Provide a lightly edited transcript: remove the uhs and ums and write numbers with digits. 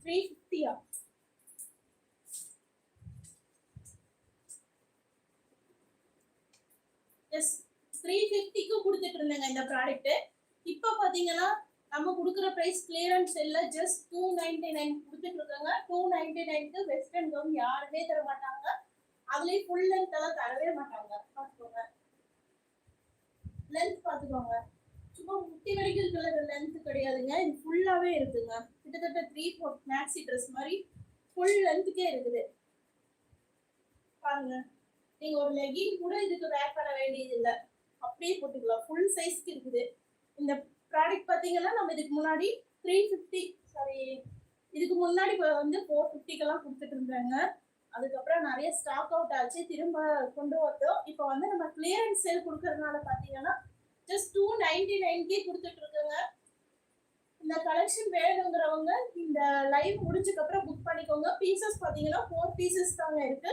350 S 350க்கு கொடுத்துட்டு இருந்தேங்க இந்த ப்ராடக்ட். இப்போ பாத்தீங்கன்னா நம்ம கொடுக்குற பிரைஸ் கிளியரன்ஸ் இல்ல, ஜஸ்ட் 299 கொடுத்துட்டு இருக்காங்க. 299க்கு வெஸ்டர்ன் கவுன் யாருமே தர மாட்டாங்க. அதுலயும் ஃபுல் லென்த் எல்லாம் தரவே மாட்டாங்க. பாத்துக்கோங்க, லென்த் பாத்துக்கோங்க, சும்மா முட்டி வரைக்கும் இருக்கிற லென்த் கிடையாதுங்க. இது ஃபுல்லாவே இருக்குங்க. கிட்டத்தட்ட 3/4 மேக்ஸி ட்ரெஸ் மாதிரி ஃபுல் லென்த்துக்கே இருக்குது பாருங்க. நீங்க ஒரு லெகின் கூட இதுக்கு வேர் பண்ண வேண்டியது இல்லை, அப்படியே போட்டுக்கலாம். ஃபுல் சைஸ்க்கு இருக்குது. இந்த ப்ராடக்ட் பாத்தீங்கன்னா நம்ம இதுக்கு முன்னாடி 350 சாரி இதுக்கு முன்னாடி வந்து 450க்கெல்லாம் கொடுத்துட்டு இருந்தாங்க. அதுக்கப்புறம் நிறைய ஸ்டாக் அவுட் ஆச்சு, திரும்ப கொண்டு வந்தோம். இப்போ வந்து நம்ம கிளியரன்ஸ் சேல் கொடுக்கறதுனால பாத்தீங்கன்னா ஜஸ்ட் 299க்கே கொடுத்துட்டு இருக்கோங்க. இந்த கலெக்ஷன் வேணுங்கிறவங்க இந்த லைவ் முடிஞ்சதுக்கு அப்புறம் புக் பண்ணிக்கோங்க. பீசஸ் பாத்தீங்கன்னா 4 பீசஸ் தாங்க இருக்கு.